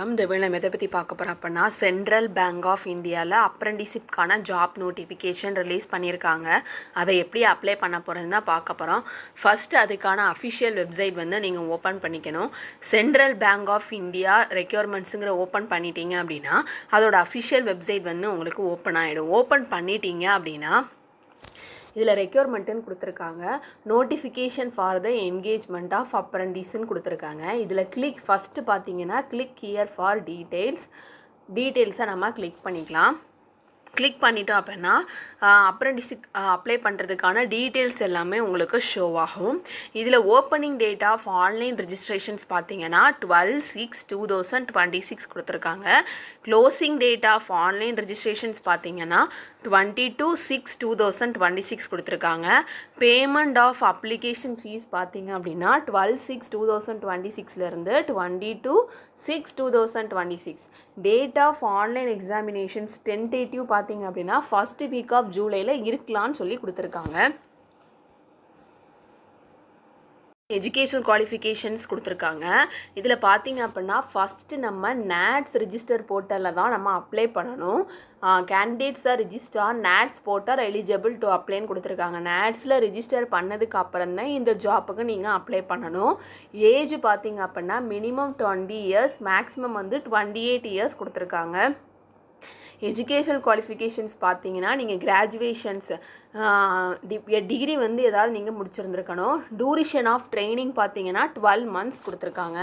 இந்த வேலை நம்ம எதை பற்றி பார்க்க போகிறோம் அப்படின்னா சென்ட்ரல் பேங்க் ஆஃப் இந்தியாவில் அப்ரெண்டிஷிப்கான ஜாப் நோட்டிஃபிகேஷன் ரிலீஸ் பண்ணியிருக்காங்க. அதை எப்படி அப்ளை பண்ண போகிறதுன்னு தான் பார்க்க போகிறோம். ஃபஸ்ட்டு அதுக்கான அஃபிஷியல் வெப்சைட் வந்து நீங்கள் ஓப்பன் பண்ணிக்கணும். சென்ட்ரல் பேங்க் ஆஃப் இந்தியா ரெக்யர்மெண்ட்ஸுங்கிற ஓப்பன் பண்ணிட்டீங்க அப்படின்னா அதோட அஃபிஷியல் வெப்சைட் வந்து உங்களுக்கு ஓப்பன் ஆகிடும். ஓப்பன் பண்ணிட்டீங்க அப்படின்னா இதில் ரெக்யர்மெண்ட்டுன்னு கொடுத்துருக்காங்க. Notification for the engagement of அப்ரெண்டிஸ்ன்னு கொடுத்துருக்காங்க. இதில் ஃபஸ்ட்டு பார்த்தீங்கன்னா கிளிக் ஹியர் ஃபார் டீட்டெயில்ஸை நம்ம கிளிக் பண்ணிக்கலாம். கிளிக் பண்ணிட்டோம் அப்படின்னா அப்ரெண்டிஸுக்கு அப்ளை பண்ணுறதுக்கான டீட்டெயில்ஸ் எல்லாமே உங்களுக்கு ஷோ ஆகும். இதில் opening date of online registrations பார்த்தீங்கன்னா 12/6/2026 கொடுத்துருக்காங்க. Closing date of online registrations பார்த்தீங்கன்னா 22/6/2026 கொடுத்துருக்காங்க. பேமெண்ட் ஆஃப் அப்ளிகேஷன் ஃபீஸ் பார்த்தீங்க அப்படின்னா 12/6/2026லேருந்து 22/6/2026. Date of online examinations tentative பார்த்தீங்க அப்படின்னா ஃபர்ஸ்ட் வீக் ஆஃப் ஜூலையில் இருக்கலான்னு சொல்லி கொடுத்துருக்காங்க. எஜுகேஷனல் குவாலிஃபிகேஷன்ஸ் கொடுத்துருக்காங்க. இதில் பார்த்தீங்க அப்படின்னா ஃபஸ்ட்டு நம்ம நேட்ஸ் ரிஜிஸ்டர் போர்ட்டலில் தான் நம்ம அப்ளை பண்ணணும். Candidates are register NATS portal eligible to அப்ளைன்னு கொடுத்துருக்காங்க. நேட்ஸில் ரிஜிஸ்டர் பண்ணதுக்கு அப்புறம் தான் இந்த ஜாப்புக்கு நீங்கள் அப்ளை பண்ணணும். ஏஜ் பார்த்தீங்க அப்படின்னா மினிமம் 20 இயர்ஸ், மேக்ஸிமம் வந்து 28 இயர்ஸ் கொடுத்துருக்காங்க. எஜுகேஷனல் குவாலிஃபிகேஷன்ஸ் பார்த்தீங்கன்னா நீங்கள் கிராஜுவேஷன்ஸ் டிகிரி வந்து ஏதாவது நீங்கள் முடிச்சிருந்துருக்கணும். டூரேஷன் ஆஃப் ட்ரைனிங் பார்த்தீங்கன்னா 12 months கொடுத்துருக்காங்க.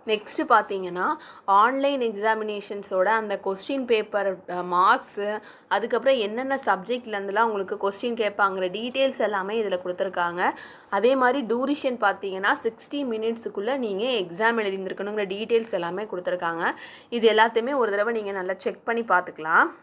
நெக்ஸ்ட்டு பார்த்தீங்கன்னா ஆன்லைன் எக்ஸாமினேஷன்ஸோட அந்த கொஸ்டின் பேப்பர் மார்க்ஸு, அதுக்கப்புறம் என்னென்ன சப்ஜெக்ட்லேருந்துலாம் உங்களுக்கு கொஸ்டின் கேட்பாங்கிற டீட்டெயில்ஸ் எல்லாமே இதில் கொடுத்துருக்காங்க. அதே மாதிரி டூரேஷன் பார்த்தீங்கன்னா 60 minutesக்குள்ளே நீங்கள் எக்ஸாம் எழுதியிருந்துருக்கணுங்கிற டீட்டெயில்ஸ் எல்லாமே கொடுத்துருக்காங்க. இது எல்லாத்தையுமே ஒரு தடவை நீங்கள் நல்லா செக் பண்ணி பார்த்துக்கலாம்.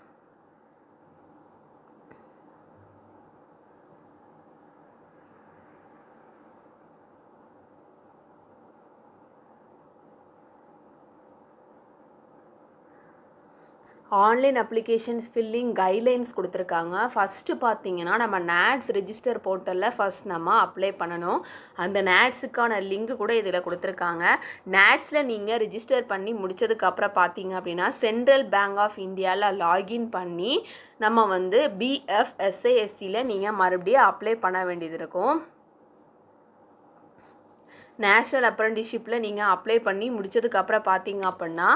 ஆன்லைன் அப்ளிகேஷன்ஸ் ஃபில்லிங் கைட்லைன்ஸ் கொடுத்துருக்காங்க. ஃபஸ்ட்டு பார்த்தீங்கன்னா நம்ம நேட்ஸ் ரிஜிஸ்டர் போர்ட்டலில் ஃபஸ்ட் நம்ம அப்ளை பண்ணணும். அந்த நேட்ஸுக்கான லிங்க் கூட இதில் கொடுத்துருக்காங்க. நேட்ஸில் நீங்கள் ரிஜிஸ்டர் பண்ணி முடித்ததுக்கப்புறம் பார்த்தீங்க அப்படின்னா சென்ட்ரல் பேங்க் ஆஃப் இந்தியாவில் லாகின் பண்ணி நம்ம வந்து BFSISCயில் நீங்கள் மறுபடியும் அப்ளை பண்ண வேண்டியது இருக்கும். நேஷ்னல் அப்ரெண்டிஷிப்பில் நீங்கள் அப்ளை பண்ணி முடித்ததுக்கப்புறம் பார்த்தீங்க அப்படின்னா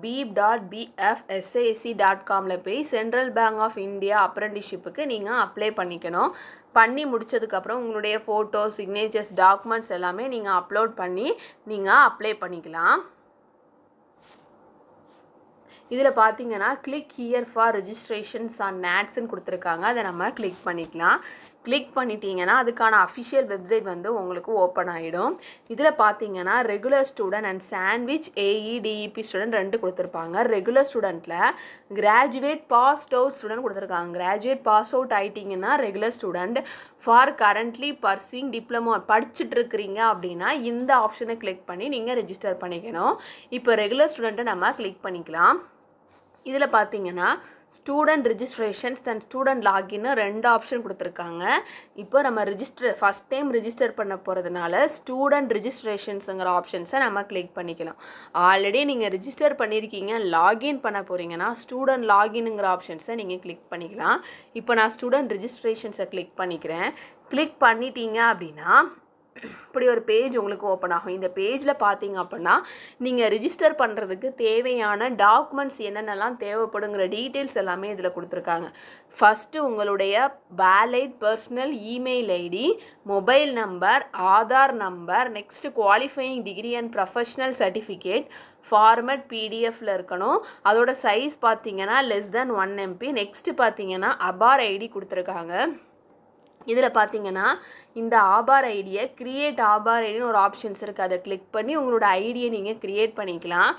beep.bfsisc.comல போய் சென்ட்ரல் பேங்க் ஆஃப் இந்தியா அப்ரெண்டிஷிப்புக்கு நீங்கள் அப்ளை பண்ணிக்கணும். பண்ணி முடித்ததுக்கப்புறம் உங்களுடைய ஃபோட்டோ, சிக்னேச்சர்ஸ், டாக்குமெண்ட்ஸ் எல்லாமே நீங்கள் அப்லோட் பண்ணி நீங்கள் அப்ளை பண்ணிக்கலாம். இதில் பார்த்தீங்கன்னா click here for registrations on நேட்ஸ்ன்னு கொடுத்துருக்காங்க. அதை நம்ம கிளிக் பண்ணிக்கலாம். கிளிக் பண்ணிட்டீங்கன்னா அதுக்கான அஃபிஷியல் வெப்சைட் வந்து உங்களுக்கு ஓப்பன் ஆகிடும். இதில் பார்த்தீங்கன்னா regular student and sandwich AEDEP student 2 கொடுத்துருப்பாங்க. ரெகுலர் ஸ்டூடெண்ட்டில் கிராஜுவேட் பாஸ்ட் அவுட் ஸ்டூடெண்ட் கொடுத்துருக்காங்க. கிராஜுவேட் பாஸ் அவுட் ஆகிட்டிங்கன்னா regular student. For currently pursuing diploma படிச்சுட்டு இருக்கிறீங்க அப்படின்னா இந்த ஆப்ஷனை கிளிக் பண்ணி நீங்கள் ரெஜிஸ்டர் பண்ணிக்கணும். இப்போ ரெகுலர் ஸ்டூடெண்ட்டை நம்ம கிளிக் பண்ணிக்கலாம். இதில் பார்த்தீங்கன்னா ஸ்டூடெண்ட் ரிஜிஸ்ட்ரேஷன்ஸ் அண்ட் ஸ்டூடெண்ட் லாகின்னு 2 ஆப்ஷன் கொடுத்துருக்காங்க. இப்போ நம்ம ஃபஸ்ட் டைம் ரிஜிஸ்டர் பண்ண போகிறதுனால ஸ்டூடெண்ட் ரிஜிஸ்ட்ரேஷன்ஸுங்கிற ஆப்ஷன்ஸை நம்ம கிளிக் பண்ணிக்கலாம். ஆல்ரெடி நீங்கள் ரிஜிஸ்டர் பண்ணியிருக்கீங்க, லாகின் பண்ண போகிறீங்கன்னா ஸ்டூடெண்ட் லாகின்ங்கிற ஆப்ஷன்ஸை நீங்கள் கிளிக் பண்ணிக்கலாம். இப்போ நான் ஸ்டூடெண்ட் ரிஜிஸ்ட்ரேஷன்ஸை கிளிக் பண்ணிக்கிறேன். கிளிக் பண்ணிட்டீங்க அப்படின்னா இப்படி ஒரு பேஜ் உங்களுக்கு ஓப்பன் ஆகும். இந்த பேஜில் பார்த்தீங்க அப்படின்னா நீங்கள் ரிஜிஸ்டர் பண்ணுறதுக்கு தேவையான டாக்குமெண்ட்ஸ் என்னென்னலாம் தேவைப்படுங்கிற டீட்டெயில்ஸ் எல்லாமே இதில் கொடுத்துருக்காங்க. ஃபஸ்ட்டு உங்களுடைய valid personal email ID, mobile number, Aadhaar number, next qualifying degree and professional certificate format PDFல இருக்கணும். அதோட சைஸ் பார்த்தீங்கன்னா <1 MB. நெக்ஸ்ட்டு பார்த்தீங்கன்னா ஆபார் ஐடி கொடுத்துருக்காங்க. இதில் பார்த்தீங்கன்னா இந்த ஆபார் ஐடியை கிரியேட் ஆபார் ஐடின்னு ஒரு ஆப்ஷன்ஸ் இருக்குது. அதை கிளிக் பண்ணி உங்களோட ஐடியை நீங்கள் க்ரியேட் பண்ணிக்கலாம்.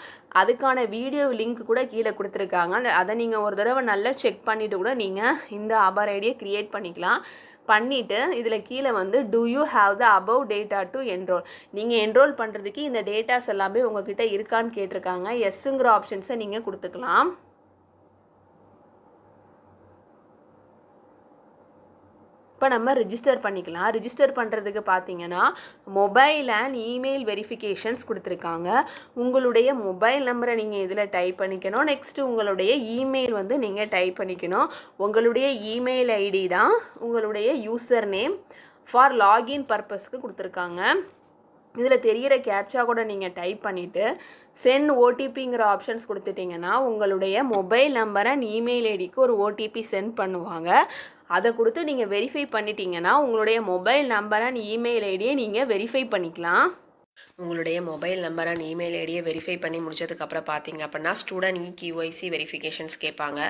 அதுக்கான வீடியோ லிங்க் கூட கீழே கொடுத்துருக்காங்க. அதை நீங்கள் ஒரு தடவை நல்லா செக் பண்ணிவிட்டு கூட நீங்கள் இந்த ஆபார் ஐடியை க்ரியேட் பண்ணிக்கலாம். பண்ணிவிட்டு இதில் கீழே வந்து do you have the above data to enroll, நீங்கள் என்ரோல் பண்ணுறதுக்கு இந்த டேட்டாஸ் எல்லாமே உங்கள்கிட்ட இருக்கான்னு கேட்டிருக்காங்க. எஸ்ஸுங்கிற ஆப்ஷன்ஸை நீங்கள் கொடுத்துக்கலாம். இப்போ நம்ம ரிஜிஸ்டர் பண்ணிக்கலாம். ரிஜிஸ்டர் பண்ணுறதுக்கு பார்த்தீங்கன்னா மொபைல் அண்ட் இமெயில் வெரிஃபிகேஷன்ஸ் கொடுத்துருக்காங்க. உங்களுடைய மொபைல் நம்பரை நீங்கள் இதில் டைப் பண்ணிக்கணும். நெக்ஸ்ட்டு உங்களுடைய இமெயில் வந்து நீங்கள் டைப் பண்ணிக்கணும். உங்களுடைய இமெயில் ஐடி தான் உங்களுடைய யூசர் நேம் ஃபார் லாகின் பர்பஸ்க்கு கொடுத்துருக்காங்க. இதில் தெரிகிற கேப்சா கூட நீங்கள் டைப் பண்ணிவிட்டு சென்ட் ஓடிபிங்கிற ஆப்ஷன்ஸ் கொடுத்துட்டிங்கன்னா உங்களுடைய மொபைல் நம்பர் அண்ட் இமெயில் ஐடிக்கு ஒரு ஓடிபி சென்ட் பண்ணுவாங்க. அதை கொடுத்து நீங்கள் வெரிஃபை பண்ணிட்டீங்கன்னா உங்களுடைய மொபைல் நம்பர் அண்ட் இமெயில் ஐடியை நீங்கள் வெரிஃபை பண்ணிக்கலாம். உங்களுடைய மொபைல் நம்பர் அண்ட் இமெயில் ஐடியை வெரிஃபை பண்ணி முடிச்சதுக்கப்புறம் பார்த்தீங்க அப்படின்னா ஸ்டூடெண்ட் KYC வெரிஃபிகேஷன்ஸ் கேட்பாங்க.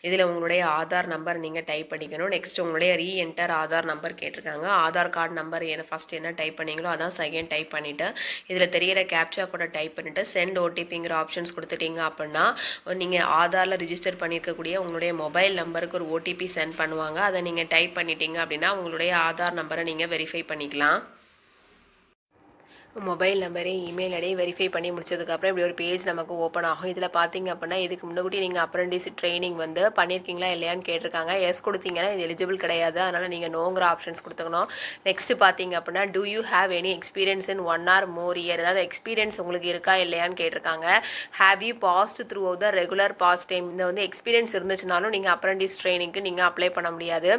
இதில் உங்களுடைய ஆதார் நம்பர் நீங்கள் டைப் பண்ணிக்கணும். நெக்ஸ்ட் உங்களுடைய ரீஎன்டர் ஆதார் நம்பர் கேட்டிருக்காங்க. ஆதார் கார்டு நம்பர் ஃபஸ்ட் என்ன டைப் பண்ணிங்களோ அதான் செகண்ட் டைப் பண்ணிவிட்டு இதில் தெரிகிற கேப்சா கூட டைப் பண்ணிவிட்டு சென்ட் ஓடிபிங்கிற ஆப்ஷன்ஸ் கொடுத்துட்டீங்க அப்படின்னா நீங்கள் ஆதாரில் ரிஜிஸ்டர் பண்ணியிருக்கக்கூடிய உங்களுடைய மொபைல் நம்பருக்கு ஒரு ஓடிபி சென்ட் பண்ணுவாங்க. அதை நீங்கள் டைப் பண்ணிட்டீங்க அப்படின்னா உங்களுடைய ஆதார் நம்பரை நீங்கள் வெரிஃபை பண்ணிக்கலாம். மொபைல் நம்பரு இமெயில் ஐடியை வெரிஃபை பண்ணி முடிச்சதுக்கப்புறம் இப்படி ஒரு பேஜ் நமக்கு ஓப்பன் ஆகும். இதில் பார்த்தீங்க அப்படின்னா இதுக்கு முன்னாடி நீங்கள் அப்ரெண்டிஸ் ட்ரைனிங் வந்து பண்ணியிருக்கீங்களா இல்லையான்னு கேட்டிருக்காங்க. எஸ் கொடுத்தீங்கன்னா இது எலிஜிபிள் கிடையாது, அதனால் நீங்கள் நோங்கிற ஆப்ஷன்ஸ் கொடுத்துக்கணும். நெக்ஸ்ட்டு பார்த்தீங்க அப்படின்னா do you have any experience in 1 or more year, ஏதாவது எக்ஸ்பீரியன்ஸ் உங்களுக்கு இருக்கா இல்லையான்னு கேட்டிருக்காங்க. Have you passed through the regular பாஸ் டைம், இந்த வந்து எக்ஸ்பீரியன்ஸ் இருந்துச்சுனாலும் நீங்கள் அப்ரெண்டிஸ் ட்ரைனிங்க்கு நீங்கள் அப்ளை பண்ண முடியாது,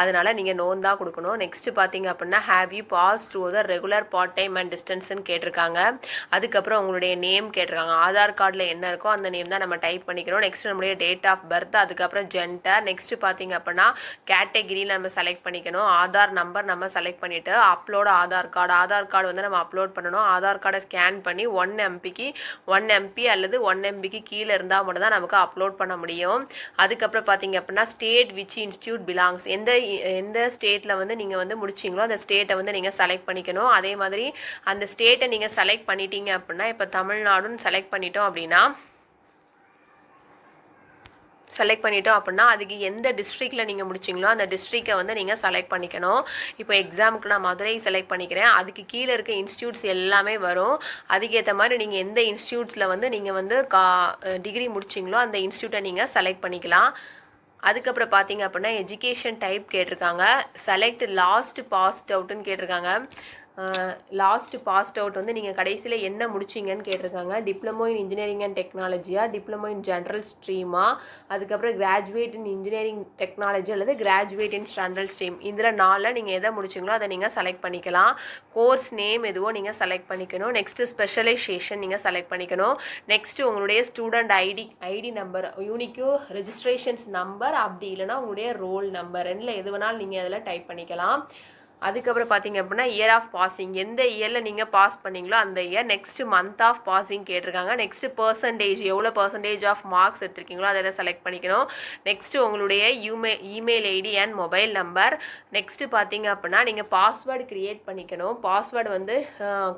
அதனால் நீங்கள் நோன் தான் கொடுக்கணும். நெக்ஸ்ட்டு பார்த்தீங்க அப்படின்னா have you pass through the regular part time and distance கேட்டிருக்காங்க. அதுக்கப்புறம் உங்களுடைய நேம் கேட்டிருக்காங்க. ஆதார் கார்டில் என்ன இருக்கோ அந்த நேம் தான் நம்ம டைப் பண்ணிக்கிறோம். நெக்ஸ்ட் நம்மளுடைய டேட் ஆஃப் பர்த், அதுக்கப்புறம் ஜெண்டர், நெக்ஸ்ட் பார்த்தீங்க அப்படின்னா கேட்டகிரியில் நம்ம செலக்ட் பண்ணிக்கணும். ஆதார் நம்பர் நம்ம செலக்ட் பண்ணிவிட்டு அப்லோட் ஆதார் கார்டு வந்து நம்ம அப்லோட் பண்ணணும். ஆதார் கார்டை ஸ்கேன் பண்ணி 1 MB அல்லது 1 MBக்கு கீழே இருந்தால் மட்டும் தான் நமக்கு அப்லோட் பண்ண முடியும். அதுக்கப்புறம் பார்த்தீங்க அப்படின்னா ஸ்டேட் விச் இன்ஸ்டியூட் பிலாங்ஸ், எந்த ஸ்டேட்டில் வந்து நீங்கள் வந்து முடிச்சிங்களோ அந்த ஸ்டேட்டை வந்து நீங்கள் செலக்ட் பண்ணிக்கணும். அதே மாதிரி அந்த ஸ்டேட்டை நீங்கள் செலக்ட் பண்ணிட்டீங்க அப்படின்னா இப்போ தமிழ்நாடுன்னு செலக்ட் பண்ணிட்டோம் அப்படின்னா அதுக்கு எந்த டிஸ்ட்ரிக்டில் நீங்கள் முடிச்சிங்களோ அந்த டிஸ்ட்ரிக்டை வந்து நீங்கள் செலக்ட் பண்ணிக்கணும். இப்போ எக்ஸாமுக்கு நான் மதுரை செலக்ட் பண்ணிக்கிறேன், அதுக்கு கீழே இருக்க இன்ஸ்டியூட்ஸ் எல்லாமே வரும். அதுக்கேற்ற மாதிரி நீங்கள் எந்த இன்ஸ்டியூட்ஸில் வந்து நீங்கள் வந்து டிகிரி முடிச்சிங்களோ அந்த இன்ஸ்டியூட்டை நீங்கள் செலக்ட் பண்ணிக்கலாம். அதுக்கப்புறம் பார்த்தீங்க அப்படின்னா எஜுகேஷன் டைப் கேட்டிருக்காங்க. செலக்ட் லாஸ்ட் பாஸ்ட் அவுட்டுன்னு கேட்டிருக்காங்க. லாஸ்ட் பாஸ்ட் அவுட் வந்து நீங்கள் கடைசியில் என்ன முடிச்சிங்கன்னு கேட்டிருக்காங்க. டிப்ளமோ இன் இன்ஜினியரிங் அண்ட் டெக்னாலஜியா, டிப்ளமோ இன் ஜென்ரல் ஸ்ட்ரீமா, அதுக்கப்புறம் கிராஜுவேட் இன் இன்ஜினியரிங் டெக்னாலஜி அல்லது கிராஜுவேட் இன் ஜென்ரல் ஸ்ட்ரீம், இதில் 4 நீங்கள் எதை முடிச்சிங்களோ அதை நீங்கள் செலக்ட் பண்ணிக்கலாம். கோர்ஸ் நேம் எதுவோ நீங்கள் செலக்ட் பண்ணிக்கணும். நெக்ஸ்ட்டு ஸ்பெஷலைசேஷன் நீங்கள் செலக்ட் பண்ணிக்கணும். நெக்ஸ்ட்டு உங்களுடைய student ID number, unique registrations number, அப்படி இல்லைனா உங்களுடைய ரோல் நம்பர், ரெண்டில் எது வேணாலும் நீங்கள் அதில் டைப் பண்ணிக்கலாம். அதுக்கப்புறம் பார்த்தீங்க அப்படின்னா இயர் ஆஃப் பாசிங், எந்த இயரில் நீங்கள் பாஸ் பண்ணீங்களோ அந்த year. Next month of passing கேட்டிருக்காங்க. நெக்ஸ்ட்டு பர்சன்டேஜ், எவ்வளோ பர்சன்டேஜ் ஆஃப் மார்க்ஸ் எடுத்திருக்கீங்களோ அதை செலக்ட் பண்ணிக்கணும். நெக்ஸ்ட்டு உங்களுடைய email ID and mobile number. Next பார்த்தீங்க அப்படின்னா நீங்கள் பாஸ்வேர்டு க்ரியேட் பண்ணிக்கணும். பாஸ்வேர்டு வந்து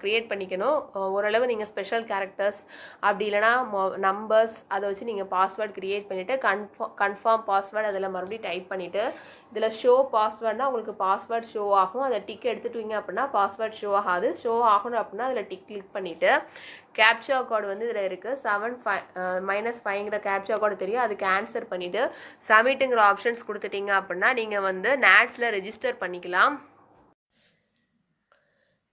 க்ரியேட் பண்ணிக்கணும். ஓரளவு நீங்கள் ஸ்பெஷல் கேரக்டர்ஸ் அப்படி இல்லைனா நம்பர்ஸ் அதை வச்சு நீங்கள் பாஸ்வேர்டு க்ரியேட் பண்ணிவிட்டு கன்ஃபார்ம் பாஸ்வேர்டு அதில் மறுபடியும் டைப் பண்ணிவிட்டு இதில் ஷோ பாஸ்வேர்ட்னா உங்களுக்கு பாஸ்வேர்ட் ஷோ ஆகும். அதை டிக் எடுத்துட்டீங்க அப்படின்னா பாஸ்வேர்ட் ஷோ ஆகாது. ஷோ ஆகணும் அப்படின்னா அதில் டிக் கிளிக் பண்ணிவிட்டு கேப்சா கோடு வந்து இதில் இருக்குது 7-5ங்கிற கேப்சா கோடு தெரியும், அதுக்கு ஆன்சர் பண்ணிவிட்டு சப்மிட்டுங்கிற ஆப்ஷன்ஸ் கொடுத்துட்டீங்க அப்படின்னா நீங்கள் வந்து நேட்ஸில் ரெஜிஸ்டர் பண்ணிக்கலாம்.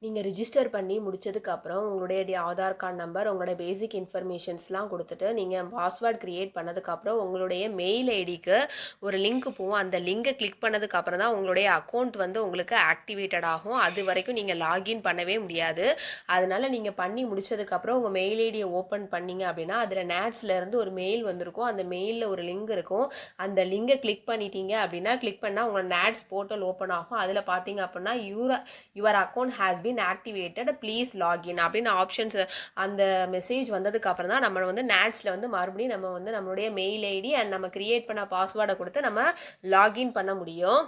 நீங்கள் ரிஜிஸ்டர் பண்ணி முடிச்சதுக்கப்புறம் உங்களுடைய ஆதார் கார்டு நம்பர், உங்களோட பேசிக் இன்ஃபர்மேஷன்ஸ்லாம் கொடுத்துட்டு நீங்கள் பாஸ்வேர்டு க்ரியேட் பண்ணதுக்கப்புறம் உங்களுடைய மெயில் ஐடிக்கு ஒரு லிங்க் போகும். அந்த லிங்கை கிளிக் பண்ணதுக்கப்புறம் தான் உங்களுடைய அக்கௌண்ட் வந்து உங்களுக்கு ஆக்டிவேட்டட் ஆகும். அது வரைக்கும் நீங்கள் லாகின் பண்ணவே முடியாது. அதனால் நீங்கள் பண்ணி முடிச்சதுக்கப்புறம் உங்கள் மெயில் ஐடியை ஓப்பன் பண்ணிங்க அப்படின்னா அதில் நேட்ஸ்லேருந்து ஒரு மெயில் வந்திருக்கும். அந்த மெயிலில் ஒரு லிங்க் இருக்கும். அந்த லிங்கை கிளிக் பண்ணிட்டீங்க அப்படின்னா கிளிக் பண்ணால் உங்கள் நேட்ஸ் போர்ட்டல் ஓப்பன் ஆகும். அதில் பார்த்தீங்க அப்படின்னா your account has been activated, please login அப்படின்னு ஆப்ஷன்ஸ் அந்த மெசேஜ் வந்ததுக்கு அப்புறம் தான் நம்ம வந்து நேட்ஸில் வந்து மறுபடியும் நம்ம வந்து நம்மளுடைய மெயில் ஐடி அண்ட் நம்ம கிரியேட் பண்ண பாஸ்வேர்டை கொடுத்து நம்ம லாகின் பண்ண முடியும்.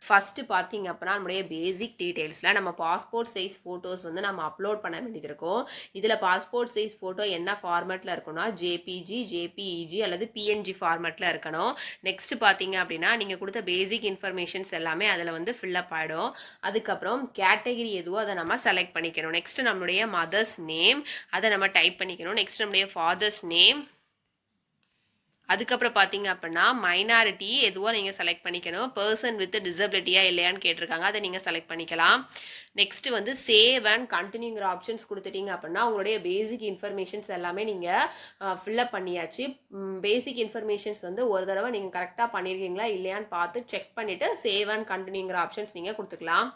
ஃபஸ்ட்டு பார்த்தீங்க அப்படின்னா நம்மளுடைய பேசிக் டீட்டெயில்ஸில் நம்ம பாஸ்போர்ட் சைஸ் ஃபோட்டோஸ் வந்து நம்ம அப்லோட் பண்ண வேண்டியது இருக்கும். இதில் பாஸ்போர்ட் சைஸ் ஃபோட்டோ என்ன ஃபார்மேட்டில் இருக்குன்னா ஜேபிஇஜி அல்லது பிஎன்ஜி ஃபார்மேட்டில் இருக்கணும். நெக்ஸ்ட்டு பார்த்தீங்க அப்படின்னா நீங்கள் கொடுத்த பேசிக் இன்ஃபர்மேஷன்ஸ் எல்லாமே அதில் வந்து ஃபில்லப் ஆகிடும். அதுக்கப்புறம் கேட்டகிரி எதுவோ அதை நம்ம செலக்ட் பண்ணிக்கணும். நெக்ஸ்ட்டு நம்மளுடைய மதர்ஸ் நேம் அதை நம்ம டைப் பண்ணிக்கணும். நெக்ஸ்ட் நம்மளுடைய ஃபாதர்ஸ் நேம், அதுக்கப்புறம் பார்த்தீங்க அப்படின்னா மைனாரிட்டி எதுவோ நீங்கள் செலக்ட் பண்ணிக்கணும். பர்சன் வித் டிசபிலிட்டியா இல்லையான்னு கேட்டிருக்காங்க, அதை நீங்கள் செலக்ட் பண்ணிக்கலாம். நெக்ஸ்ட் வந்து சேவ் அண்ட் கண்டினியூங்கிற ஆப்ஷன்ஸ் கொடுத்துட்டீங்க அப்படின்னா உங்களுடைய பேசிக் இன்ஃபர்மேஷன்ஸ் எல்லாமே நீங்கள் ஃபில்அப் பண்ணியாச்சு. பேசிக் இன்ஃபர்மேஷன்ஸ் வந்து ஒரு தடவை நீங்கள் கரெக்டாக பண்ணியிருக்கீங்களா இல்லையான்னு பார்த்து செக் பண்ணிவிட்டு சேவ் அண்ட் கண்டினியூங்கிற ஆப்ஷன்ஸ் நீங்கள் கொடுத்துக்கலாம்.